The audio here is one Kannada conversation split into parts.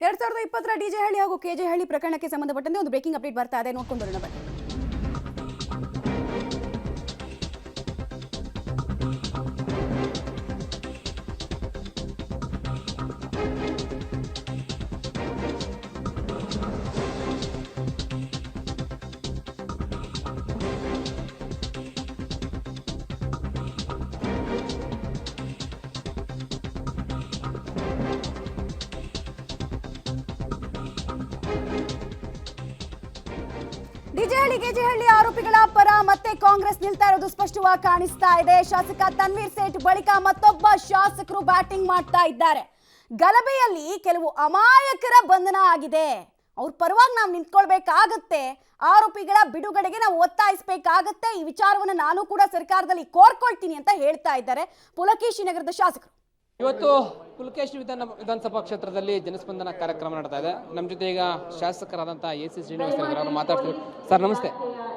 2020 ಡಿಜೆ ಹಳ್ಳಿ ಹಾಗೂ ಕೆಜೆ ಹಳ್ಳಿ ಪ್ರಕರಣಕ್ಕೆ ಸಂಬಂಧಪಟ್ಟಂತೆ ಒಂದು ಬ್ರೇಕಿಂಗ್ ಅಪ್ಡೇಟ್ ಬರ್ತಾ ಇದೆ, ನೋಡ್ಕೊಂಡು ಬರೋಣ ಬನ್ನಿ. ಡಿಜೆಹಳ್ಳಿ ಕೆಜೆಹಳ್ಳಿ ಆರೋಪಿಗಳ ಪರ ಮತ್ತೆ ಕಾಂಗ್ರೆಸ್ ನಿಲ್ತಾ ಇರೋದು ಸ್ಪಷ್ಟವಾಗಿ ಕಾಣಿಸ್ತಾ ಇದೆ. ಶಾಸಕ ತನ್ವೀರ್ ಸೇಠ್ ಬಳಿಕ ಮತ್ತೊಬ್ಬ ಶಾಸಕರು ಬ್ಯಾಟಿಂಗ್ ಮಾಡ್ತಾ ಇದ್ದಾರೆ. ಗಲಭೆಯಲ್ಲಿ ಕೆಲವು ಅಮಾಯಕರ ಬಂಧನ ಆಗಿದೆ. ಅವ್ರ ಪರವಾಗಿ ನಾವು ನಿಂತ್ಕೊಳ್ಬೇಕಾಗತ್ತೆ, ಆರೋಪಿಗಳ ಬಿಡುಗಡೆಗೆ ನಾವು ಒತ್ತಾಯಿಸಬೇಕಾಗತ್ತೆ. ಈ ವಿಚಾರವನ್ನು ನಾನು ಕೂಡ ಸರ್ಕಾರದಲ್ಲಿ ಕೋರ್ಕೊಳ್ತೀನಿ ಅಂತ ಹೇಳ್ತಾ ಇದ್ದಾರೆ ಪುಲಕೇಶಿ ನಗರದ ಶಾಸಕರು. ಇವತ್ತು ಪುಲಕೇಶಿ ವಿಧಾನಸಭಾ ಕ್ಷೇತ್ರದಲ್ಲಿ ಜನಸ್ಪಂದನ ಕಾರ್ಯಕ್ರಮ ನಡ್ತಾ ಇದೆ. ನಮ್ಮ ಜೊತೆ ಈಗ ಶಾಸಕರಾದಂಥ AC ಶ್ರೀನಿವಾಸ್ ಅವರು ಮಾತಾಡ್ತಾರೆ. ಸರ್ ನಮಸ್ತೆ.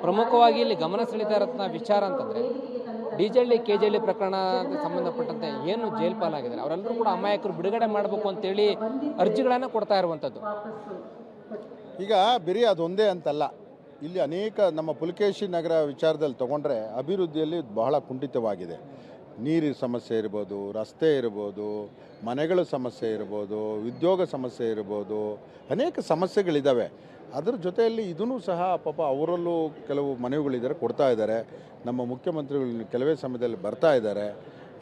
ಪ್ರಮುಖವಾಗಿ ಇಲ್ಲಿ ಗಮನ ಸೆಳೀತಾ ಇರೋ ವಿಚಾರ ಅಂತಂದ್ರೆ ಡಿಜೆಹಳ್ಳಿ ಕೆಜೆಹಳ್ಳಿ ಪ್ರಕರಣಕ್ಕೆ ಸಂಬಂಧಪಟ್ಟಂತೆ ಏನು ಜೈಲ್ ಪಾಲಾಗಿದ್ದಾರೆ ಅವರೆಲ್ಲರೂ ಕೂಡ ಅಮಾಯಕರು ಬಿಡುಗಡೆ ಮಾಡಬೇಕು ಅಂತೇಳಿ ಅರ್ಜಿಗಳನ್ನು ಕೊಡ್ತಾ ಇರುವಂಥದ್ದು. ಈಗ ಬರೀ ಅದೊಂದೇ ಅಂತಲ್ಲ, ಇಲ್ಲಿ ಅನೇಕ ನಮ್ಮ ಪುಲಕೇಶಿ ನಗರ ವಿಚಾರದಲ್ಲಿ ತಗೊಂಡ್ರೆ ಅಭಿವೃದ್ಧಿಯಲ್ಲಿ ಬಹಳ ಕುಂಠಿತವಾಗಿದೆ. ನೀರಿನ ಸಮಸ್ಯೆ ಇರ್ಬೋದು, ರಸ್ತೆ ಇರ್ಬೋದು, ಮನೆಗಳ ಸಮಸ್ಯೆ ಇರ್ಬೋದು, ಉದ್ಯೋಗ ಸಮಸ್ಯೆ ಇರ್ಬೋದು, ಅನೇಕ ಸಮಸ್ಯೆಗಳಿದ್ದಾವೆ. ಅದರ ಜೊತೆಯಲ್ಲಿ ಇದೂ ಸಹ ಪಾಪ ಅವರಲ್ಲೂ ಕೆಲವು ಮನವಿಗಳಿದ್ದಾರೆ, ಕೊಡ್ತಾ ಇದ್ದಾರೆ. ನಮ್ಮ ಮುಖ್ಯಮಂತ್ರಿಗಳು ಕೆಲವೇ ಸಮಯದಲ್ಲಿ ಬರ್ತಾ ಇದ್ದಾರೆ.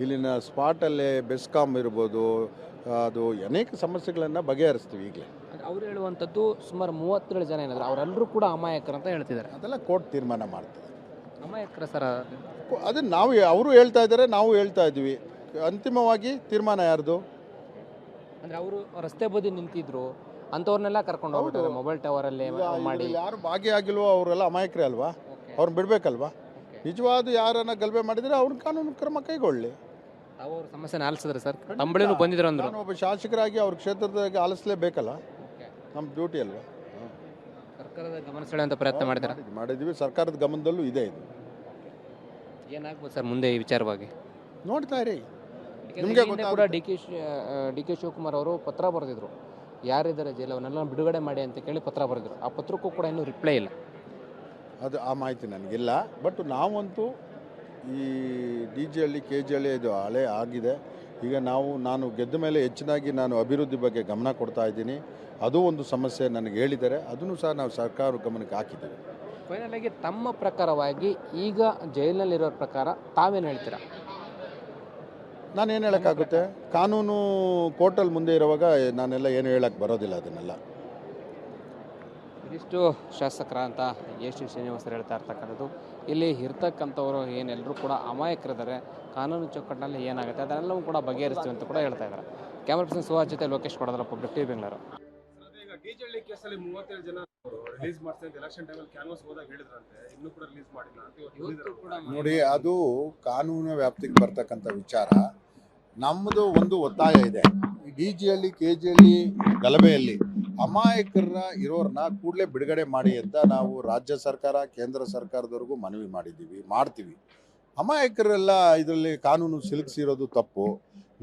ಇಲ್ಲಿನ ಸ್ಪಾಟಲ್ಲೇ ಬೆಸ್ಕಾಮ್ ಇರ್ಬೋದು, ಅದು ಅನೇಕ ಸಮಸ್ಯೆಗಳನ್ನು ಬಗೆಹರಿಸ್ತೀವಿ. ಈಗಲೇ ಅವ್ರು ಹೇಳುವಂಥದ್ದು ಸುಮಾರು 37 ಜನ ಏನಾದ್ರು ಅವರೆಲ್ಲರೂ ಕೂಡ ಅಮಾಯಕರು ಅಂತ ಹೇಳ್ತಿದ್ದಾರೆ. ಅದೆಲ್ಲ ಕೋರ್ಟ್ ತೀರ್ಮಾನ ಮಾಡ್ತದೆ. ಅಮಾಯಕರ ಸರ್ ಅದನ್ನು ನಾವು ಅವರು ಹೇಳ್ತಾ ಇದ್ದಾರೆ, ನಾವು ಹೇಳ್ತಾ ಇದ್ವಿ. ಅಂತಿಮವಾಗಿ ತೀರ್ಮಾನ ಯಾರ್ದು? ಅಂದರೆ ಅವರು ರಸ್ತೆ ಬದಿ ನಿಂತಿದ್ರು ಅಂಥವ್ರನ್ನೆಲ್ಲ ಕರ್ಕೊಂಡು ಹೋಗ್ಬಿಟ್ಟಾರೆ. ಮೊಬೈಲ್ ಟವರಲ್ಲಿ ಮಾಡಿ ಯಾರು ಭಾಗಿಯಾಗಿಲ್ವೋ ಅವರೆಲ್ಲ ಅಮಾಯಕರೇ ಅಲ್ವಾ? ಅವ್ರನ್ನ ಬಿಡಬೇಕಲ್ವಾ? ನಿಜವಾದ ಯಾರನ್ನ ಗಲಭೆ ಮಾಡಿದರೆ ಅವ್ರನ್ನ ಕಾನೂನು ಕ್ರಮ ಕೈಗೊಳ್ಳಿ. ಅವ್ರ ಸಮಸ್ಯೆನ ಆಲಿಸಿದ್ರೆ ಸರ್ ತಂಬಳಿನೂ ಬಂದಿದ್ರು ಅಂದ್ರು. ನಾನು ಒಬ್ಬ ಶಾಸಕರಾಗಿ ಅವ್ರ ಕ್ಷೇತ್ರದಾಗ ಆಲಿಸಲೇಬೇಕಲ್ಲ, ನಮ್ಮ ಡ್ಯೂಟಿ ಅಲ್ವಾ? ಸರ್ಕಾರದ ಗಮನ ಸೆಳೆಯುವಂಥ ಪ್ರಯತ್ನ ಮಾಡಿದ್ವಿ. ಸರ್ಕಾರದ ಗಮನದಲ್ಲೂ ಇದೆ. ಇದು ಏನಾಗ್ಬೋದು ಸರ್ ಮುಂದೆ ಈ ವಿಚಾರವಾಗಿ? ನೋಡ್ತಾ ಇರಿ, ನಿಮಗೆ ಕೂಡ ಡಿ ಕೆ ಶಿವಕುಮಾರ್ ಅವರು ಪತ್ರ ಬರೆದಿದ್ರು, ಯಾರಿದ್ದಾರೆ ಜೈಲು ಅವನ್ನೆಲ್ಲ ಬಿಡುಗಡೆ ಮಾಡಿ ಅಂತ ಕೇಳಿ ಪತ್ರ ಬರೆದಿದ್ರು. ಆ ಪತ್ರಕ್ಕೂ ಕೂಡ ಇನ್ನೂ ರಿಪ್ಲೈ ಇಲ್ಲ. ಅದು ಆ ಮಾಹಿತಿ ನನಗಿಲ್ಲ. ಬಟ್ ನಾವಂತೂ ಈ ಡಿಜೆಹಳ್ಳಿ ಕೆಜೆಹಳ್ಳಿ ಇದು ಹಳೆ ಆಗಿದೆ. ಈಗ ನಾನು ಗೆದ್ದ ಮೇಲೆ ಹೆಚ್ಚಿನಾಗಿ ನಾನು ಅಭಿವೃದ್ಧಿ ಬಗ್ಗೆ ಗಮನ ಕೊಡ್ತಾ ಇದ್ದೀನಿ. ಅದು ಒಂದು ಸಮಸ್ಯೆ ನನಗೆ ಹೇಳಿದ್ದಾರೆ, ಅದನ್ನು ಸಹ ನಾವು ಸರ್ಕಾರ ಗಮನಕ್ಕೆ ಹಾಕಿದ್ದೇವೆ. ಫೈನಲ್ ಆಗಿ ತಮ್ಮ ಪ್ರಕಾರವಾಗಿ ಈಗ ಜೈಲಿನಲ್ಲಿರೋ ಪ್ರಕಾರ ತಾವೇನು ಹೇಳ್ತೀರಾ? ನಾನೇನು ಹೇಳೋಕ್ಕಾಗುತ್ತೆ? ಕಾನೂನು ಕೋರ್ಟಲ್ಲಿ ಮುಂದೆ ಇರುವಾಗ ನಾನೆಲ್ಲ ಏನು ಹೇಳಕ್ಕೆ ಬರೋದಿಲ್ಲ. ಅದನ್ನೆಲ್ಲ ಇದಿಷ್ಟು ಶಾಸಕರ ಅಂತ AC ಶ್ರೀನಿವಾಸರು ಹೇಳ್ತಾ ಇರ್ತಕ್ಕಂಥದ್ದು. ಇಲ್ಲಿ ಇರ್ತಕ್ಕಂಥವ್ರು ಏನೆಲ್ಲರೂ ಕೂಡ ಅಮಾಯಕರಿದ್ದಾರೆ, ಕಾನೂನು ಚೌಕಟ್ಟಿನಲ್ಲಿ ಏನಾಗುತ್ತೆ ಅದನ್ನೆಲ್ಲವೂ ಕೂಡ ಬಗೆಹರಿಸ್ತೀವಿ ಅಂತ ಕೂಡ ಹೇಳ್ತಾ ಇದ್ದಾರೆ. ಕ್ಯಾಮರಾ ಪರ್ಸನ್ ಸುಹಾಸ್ ಜೊತೆ ಲೋಕೇಶ್ ಕೊಡೋದ್ರ ಪಬ್ಲಿಕ್ TV ಬೆಂಗಳೂರು. ಡಿಜೆಹಳ್ಳಿ ಕೇಸಲ್ಲಿ 37 ಜನ ರಿಲೀಸ್ ಮಾಡ್ತಾರೆ ಅಂತ ಎಲೆಕ್ಷನ್ ಟೈಮಲ್ಲಿ ಕ್ಯಾನ್ವಾಸ್ ಹೋದಾಗ ಹೇಳಿದ್ರಂತೆ, ಇನ್ನೂ ಕೂಡ ರಿಲೀಸ್ ಮಾಡಿಲ್ಲ ಅಂತ. ನೋಡಿ, ಅದು ಕಾನೂನು ವ್ಯಾಪ್ತಿಗೆ ಬರ್ತಕ್ಕಂಥ ವಿಚಾರ. ನಮ್ಮದು ಒಂದು ಒತ್ತಾಯ ಇದೆ. ಈ ಡಿಜೆಹಳ್ಳಿ ಕೆಜೆಹಳ್ಳಿ ಗಲಭೆಯಲ್ಲಿ ಅಮಾಯಕರನ್ನ ಇರೋರನ್ನ ಕೂಡಲೇ ಬಿಡುಗಡೆ ಮಾಡಿ ಅಂತ ನಾವು ರಾಜ್ಯ ಸರ್ಕಾರ ಕೇಂದ್ರ ಸರ್ಕಾರದವರೆಗೂ ಮನವಿ ಮಾಡ್ತೀವಿ. ಅಮಾಯಕರೆಲ್ಲ ಇದರಲ್ಲಿ ಕಾನೂನು ಸಿಲುಕಿಸಿರೋದು ತಪ್ಪು.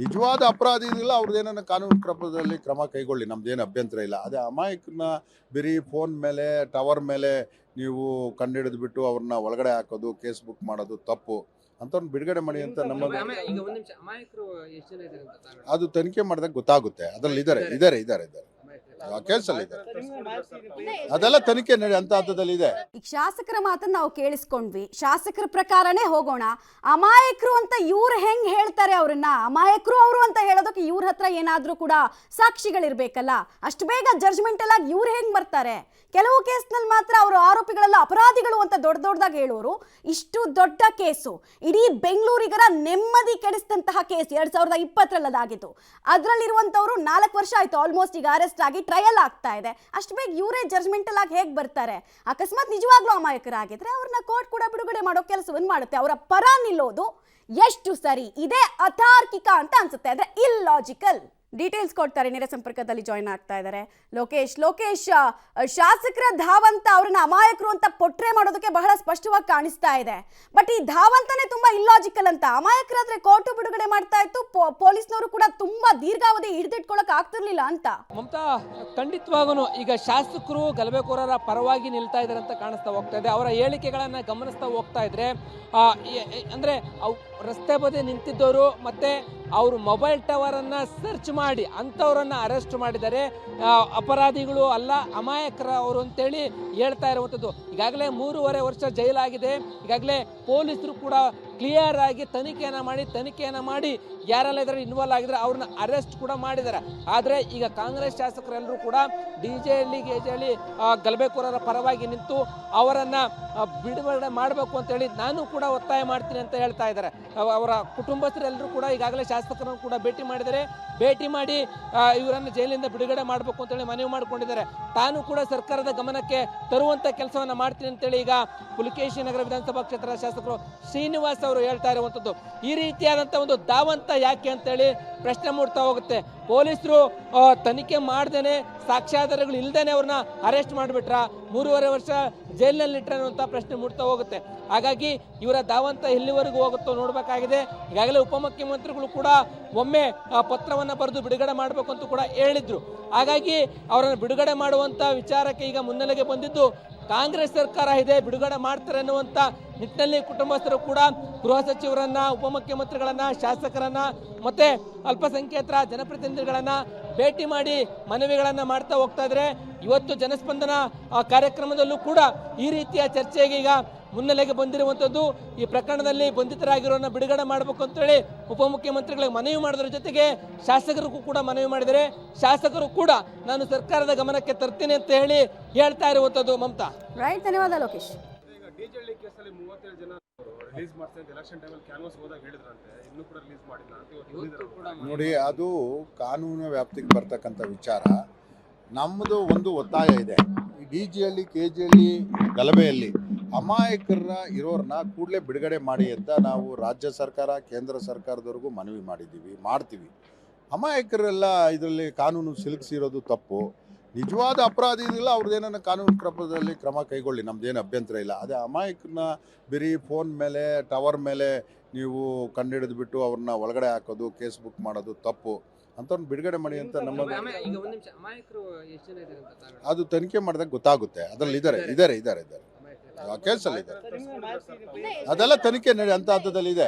ನಿಜವಾದ ಅಪರಾಧಿಗಳಿಲ್ಲ, ಅವ್ರದ್ದೇನ ಕಾನೂನು ಕ್ರಮದಲ್ಲಿ ಕ್ರಮ ಕೈಗೊಳ್ಳಿ, ನಮ್ದೇನು ಅಭ್ಯಂತರ ಇಲ್ಲ. ಅದೇ ಅಮಾಯಕರನ್ನ ಬರೀ ಫೋನ್ ಮೇಲೆ ಟವರ್ ಮೇಲೆ ನೀವು ಕಂಡುಹಿಡಿದು ಬಿಟ್ಟು ಅವ್ರನ್ನ ಒಳಗಡೆ ಹಾಕೋದು, ಕೇಸ್ ಬುಕ್ ಮಾಡೋದು ತಪ್ಪು. ಅಂಥವ್ರನ್ನ ಬಿಡುಗಡೆ ಮಾಡಿ ಅಂತ ನಮ್ಮ ಅದು ತನಿಖೆ ಮಾಡಿದಾಗ ಗೊತ್ತಾಗುತ್ತೆ. ಅದರಲ್ಲಿ ಇದ್ದಾರೆ ಕೇಸಲ್ಲಿ ಇದ್ದಾರೆ. ಅದೆಲ್ಲ ತನಿಖೆ ಅಂತ ಹಂತದಲ್ಲಿ ಇದೆ. ಈಗ ಶಾಸಕರ ಮಾತನ್ನ ನಾವು ಕೇಳಿಸ್ಕೊಂಡ್ವಿ, ಶಾಸಕರ ಪ್ರಕಾರನೇ ಹೋಗೋಣ. ಅಮಾಯಕರು ಅಂತ ಇವ್ರು ಹೆಂಗ್ ಹೇಳ್ತಾರೆ? ಅವ್ರನ್ನ ಅಮಾಯಕರು ಅವರು ಅಂತ ಹೇಳೋದಕ್ಕೆ ಇವ್ರ ಹತ್ರ ಏನಾದ್ರೂ ಕೂಡ ಸಾಕ್ಷಿಗಳಿರ್ಬೇಕಲ್ಲ. ಅಷ್ಟು ಬೇಗ ಜಡ್ಜ್ಮೆಂಟ್ ಎಲ್ಲ ಇವ್ರು ಹೆಂಗ್ ಬರ್ತಾರೆ? ಕೆಲವು ಕೇಸ್ನಲ್ಲಿ ಮಾತ್ರ ಅವರು ಆರೋಪಿಗಳೆಲ್ಲ ಅಪರಾಧಿಗಳು ಅಂತ ದೊಡ್ಡದಾಗಿ ಹೇಳೋರು. ಇಷ್ಟು ದೊಡ್ಡ ಕೇಸು, ಇಡೀ ಬೆಂಗಳೂರಿಗರ ನೆಮ್ಮದಿ ಕೆಡಿಸಿದಂತಹ ಕೇಸ್ 2020 ಅದಾಗಿತ್ತು. ಅದರಲ್ಲಿರುವಂತವ್ರು 4 ವರ್ಷ ಆಯ್ತು ಆಲ್ಮೋಸ್ಟ್ ಈಗ ಅರೆಸ್ಟ್ ಆಗಿ ಟ್ರಯಲ್ ಆಗ್ತಾ ಇದೆ. ಅಷ್ಟು ಬೇಗ ಇವರೇ ಜಡ್ಜ್ಮೆಂಟಲ್ ಆಗಿ ಹೇಗೆ ಬರ್ತಾರೆ? ಅಕಸ್ಮಾತ್ ನಿಜವಾಗ್ಲೂ ಅಮಾಯಕರಾಗಿದ್ರೆ ಅವ್ರನ್ನ ಕೋರ್ಟ್ ಕೂಡ ಬಿಡುಗಡೆ ಮಾಡೋ ಕೆಲಸವನ್ನು ಮಾಡುತ್ತೆ. ಅವರ ಪರ ನಿಲ್ಲೋದು ಎಷ್ಟು ಸರಿ? ಇದೇ ಅತಾರ್ಕಿಕ ಅಂತ ಅನ್ಸುತ್ತೆ, ಆದ್ರೆ ಇಲ್ಲಾಜಿಕಲ್. ಡೀಟೇಲ್ಸ್ ಕೊಡ್ತಾರೆ. ನೇರ ಸಂಪರ್ಕದಲ್ಲಿ ಜಾಯ್ನ್ ಆಗ್ತಾ ಇದ್ದಾರೆ ಲೋಕೇಶ್. ಶಾಸಕರ ಧಾವಂತ ಅವ್ರನ್ನ ಅಮಾಯಕರು ಅಂತ ಪೊಟ್ರೆ ಮಾಡೋದಕ್ಕೆ ಬಹಳ ಸ್ಪಷ್ಟವಾಗಿ ಕಾಣಿಸ್ತಾ ಇದೆ. ಬಟ್ ಈ ಧಾವಂತನೇ ತುಂಬಾ ಇಲ್ಲಾಜಿಕಲ್ ಅಂತ. ಅಮಾಯಕರಾದ್ರೆ ಕೋರ್ಟು ಬಿಡುಗಡೆ ಮಾಡ್ತಾ ಇತ್ತು, ಪೊಲೀಸ್ನವರು ಕೂಡ ತುಂಬಾ ದೀರ್ಘಾವಧಿ ಹಿಡಿದಿಟ್ಕೊಳಕ್ ಆಗ್ತಿರ್ಲಿಲ್ಲ ಅಂತ. ಮಮತಾ, ಖಂಡಿತವಾಗೂ ಈಗ ಶಾಸಕರು ಗಲಭೆಕೋರರ ಪರವಾಗಿ ನಿಲ್ತಾ ಇದ್ದಾರೆ ಅಂತ ಕಾಣಿಸ್ತಾ ಹೋಗ್ತಾ ಇದೆ. ಅವರ ಹೇಳಿಕೆಗಳನ್ನ ಗಮನಿಸ್ತಾ ಹೋಗ್ತಾ ಇದ್ರೆ ಅಂದ್ರೆ ರಸ್ತೆ ಬದಿ ನಿಂತಿದ್ದವರು ಮತ್ತೆ ಅವರು ಮೊಬೈಲ್ ಟವರ್ ಅನ್ನ ಸರ್ಚ್ ಮಾಡಿ ಅಂಥವ್ರನ್ನ ಅರೆಸ್ಟ್ ಮಾಡಿದ್ದಾರೆ. ಅಪರಾಧಿಗಳು ಅಲ್ಲ, ಅಮಾಯಕರ ಅವರು ಅಂತೇಳಿ ಹೇಳ್ತಾ ಇರುವಂಥದ್ದು. ಈಗಾಗಲೇ 3.5 ವರ್ಷ ಜೈಲಾಗಿದೆ. ಈಗಾಗಲೇ ಪೊಲೀಸರು ಕೂಡ ಕ್ಲಿಯರ್ ಆಗಿ ತನಿಖೆಯನ್ನ ಮಾಡಿ ಯಾರೆಲ್ಲ ಇದರಲ್ಲಿ ಇನ್ವಾಲ್ವ್ ಆಗಿದ್ರೆ ಅವ್ರನ್ನ ಅರೆಸ್ಟ್ ಕೂಡ ಮಾಡಿದ್ದಾರೆ. ಆದರೆ ಈಗ ಕಾಂಗ್ರೆಸ್ ಶಾಸಕರೆಲ್ಲರೂ ಕೂಡ ಡಿಜೆಹಳ್ಳಿ ಕೆಜೆಹಳ್ಳಿ ಗಲಭೆಕೋರರ ಪರವಾಗಿ ನಿಂತು ಅವರನ್ನ ಬಿಡುಗಡೆ ಮಾಡಬೇಕು ಅಂತೇಳಿ ನಾನು ಕೂಡ ಒತ್ತಾಯ ಮಾಡ್ತೀನಿ ಅಂತ ಹೇಳ್ತಾ ಇದ್ದಾರೆ. ಅವರ ಕುಟುಂಬಸ್ಥರೆಲ್ಲರೂ ಕೂಡ ಈಗಾಗಲೇ ಶಾಸಕರನ್ನು ಕೂಡ ಭೇಟಿ ಮಾಡಿ ಇವರನ್ನು ಜೈಲಿಂದ ಬಿಡುಗಡೆ ಮಾಡಬೇಕು ಅಂತೇಳಿ ಮನವಿ ಮಾಡಿಕೊಂಡಿದ್ದಾರೆ. ತಾನು ಕೂಡ ಸರ್ಕಾರದ ಗಮನಕ್ಕೆ ತರುವಂತ ಕೆಲಸವನ್ನ ಮಾಡ್ತೀನಿ ಅಂತೇಳಿ ಈಗ ಪುಲಕೇಶಿ ನಗರ ವಿಧಾನಸಭಾ ಕ್ಷೇತ್ರದ ಶಾಸಕರು ಶ್ರೀನಿವಾಸ್ ಅವರು ಹೇಳ್ತಾ ಇರುವಂತದ್ದು. ಈ ರೀತಿಯಾದಂತ ಒಂದು ಧಾವಂತ ಯಾಕೆ ಅಂತೇಳಿ ಪ್ರಶ್ನೆ ಮೂಡ್ತಾ ಹೋಗುತ್ತೆ. ಪೊಲೀಸರು ತನಿಖೆ ಮಾಡ್ದೇನೆ, ಸಾಕ್ಷ್ಯಾಧಾರಗಳು ಇಲ್ದೇನೆ ಅವ್ರನ್ನ ಅರೆಸ್ಟ್ ಮಾಡಿಬಿಟ್ರ, 3.5 ವರ್ಷ ಜೈಲಿನಲ್ಲಿ ಇಟ್ಟರೆ ಅಂತ ಪ್ರಶ್ನೆ ಮೂಡ್ತಾ ಹೋಗುತ್ತೆ. ಹಾಗಾಗಿ ಇವರ ಧಾವಂತ ಎಲ್ಲಿವರೆಗೂ ಹೋಗುತ್ತೋ ನೋಡ್ಬೇಕಾಗಿದೆ. ಈಗಾಗಲೇ ಉಪಮುಖ್ಯಮಂತ್ರಿಗಳು ಕೂಡ ಒಮ್ಮೆ ಪತ್ರವನ್ನ ಬರೆದು ಬಿಡುಗಡೆ ಮಾಡಬೇಕು ಅಂತ ಕೂಡ ಹೇಳಿದ್ರು. ಹಾಗಾಗಿ ಅವರನ್ನು ಬಿಡುಗಡೆ ಮಾಡುವಂತ ವಿಚಾರಕ್ಕೆ ಈಗ ಮುನ್ನೆಲೆಗೆ ಬಂದಿದ್ದು ಕಾಂಗ್ರೆಸ್ ಸರ್ಕಾರ ಇದೆ, ಬಿಡುಗಡೆ ಮಾಡ್ತಾರೆ ಅನ್ನುವಂತ ನಿಟ್ಟಿನಲ್ಲಿ ಕುಟುಂಬಸ್ಥರು ಕೂಡ ಗೃಹ ಸಚಿವರನ್ನ, ಉಪಮುಖ್ಯಮಂತ್ರಿಗಳನ್ನ, ಶಾಸಕರನ್ನ ಮತ್ತೆ ಅಲ್ಪಸಂಖ್ಯಾತರ ಜನಪ್ರತಿನಿಧಿಗಳನ್ನ ಭೇಟಿ ಮಾಡಿ ಮನವಿಗಳನ್ನ ಮಾಡ್ತಾ ಹೋಗ್ತಾ ಇದ್ರೆ. ಇವತ್ತು ಜನಸ್ಪಂದನ ಕಾರ್ಯಕ್ರಮದಲ್ಲೂ ಕೂಡ ಈ ರೀತಿಯ ಚರ್ಚೆಗೆ ಈಗ ಮುನ್ನೆಲೆಗೆ ಬಂದಿರುವಂತದ್ದು. ಈ ಪ್ರಕರಣದಲ್ಲಿ ಬಂಧಿತರಾಗಿರೋರನ್ನ ಬಿಡುಗಡೆ ಮಾಡಬೇಕು ಅಂತೇಳಿ ಉಪಮುಖ್ಯಮಂತ್ರಿಗಳಿಗೆ ಮನವಿ ಮಾಡೋದ್ರ ಜೊತೆಗೆ ಶಾಸಕರಿಗೂ ಕೂಡ ಮನವಿ ಮಾಡಿದರೆ ಶಾಸಕರು ಕೂಡ ನಾನು ಸರ್ಕಾರದ ಗಮನಕ್ಕೆ ತರ್ತೀನಿ ಅಂತ ಹೇಳ್ತಾ ಇರುವಂತದ್ದು. ಮಮತಾ, ರೈಟ್, ಧನ್ಯವಾದ ಲೋಕೇಶ್. ಈಗ ಡಿಜೆಹಳ್ಳಿ ಕೇಸಲ್ಲಿ 37 ಜನ ರಿಲೀಸ್ ಮಾಡ್ತಾರೆ ಅಂತ ಎಲೆಕ್ಷನ್ ಟೈಮಲ್ಲಿ ಕ್ಯಾನ್ವಾಸ್ ಹೋದಾಗ ಹೇಳಿದ್ರಂತೆ, ಇನ್ನೂ ಕೂಡ ರಿಲೀಸ್ ಮಾಡಿಲ್ಲ ಅಂತ ಇವತ್ತು ಕೂಡ ನೋಡಿ, ಅದು ಕಾನೂನು ವ್ಯಾಪ್ತಿಗೆ ಬರ್ತಕ್ಕಂಥ ವಿಚಾರ. ನಮ್ಮದು ಒಂದು ಒತ್ತಾಯ ಇದೆ. ಈ ಡಿಜಿಹಳ್ಳಿ ಕೆಜಿಹಳ್ಳಿ ಗಲಭೆಯಲ್ಲಿ ಅಮಾಯಕರ ಇರೋರನ್ನ ಕೂಡಲೇ ಬಿಡುಗಡೆ ಮಾಡಿ ಅಂತ ನಾವು ರಾಜ್ಯ ಸರ್ಕಾರ, ಕೇಂದ್ರ ಸರ್ಕಾರದವರೆಗೂ ಮನವಿ ಮಾಡ್ತೀವಿ. ಅಮಾಯಕರೆಲ್ಲ ಇದರಲ್ಲಿ ಕಾನೂನು ಸಿಲುಕಿಸಿರೋದು ತಪ್ಪು. ನಿಜವಾದ ಅಪರಾಧಿಗಳಿಲ್ಲ, ಅವ್ರದ್ದೇನ ಕಾನೂನು ಕ್ರಮದಲ್ಲಿ ಕ್ರಮ ಕೈಗೊಳ್ಳಿ, ನಮ್ದೇನು ಅಭ್ಯಂತರ ಇಲ್ಲ. ಅದೇ ಅಮಾಯಕನ ಬರೀ ಫೋನ್ ಮೇಲೆ, ಟವರ್ ಮೇಲೆ ನೀವು ಕಂಡುಹಿಡಿದ್ಬಿಟ್ಟು ಅವ್ರನ್ನ ಒಳಗಡೆ ಹಾಕೋದು, ಕೇಸ್ ಬುಕ್ ಮಾಡೋದು ತಪ್ಪು. ಅಂಥವ್ರನ್ನ ಬಿಡುಗಡೆ ಮಾಡಿ ಅಂತ ನಮ್ಮ ಅದು ತನಿಖೆ ಮಾಡಿದಾಗ ಗೊತ್ತಾಗುತ್ತೆ. ಅದರಲ್ಲಿ ಇದ್ದಾರೆ ಆ ಕೇಸಲ್ಲಿ ಇದ್ದಾರೆ. ಅದೆಲ್ಲ ತನಿಖೆ ಅಂತ ಹಂತದಲ್ಲಿ ಇದೆ.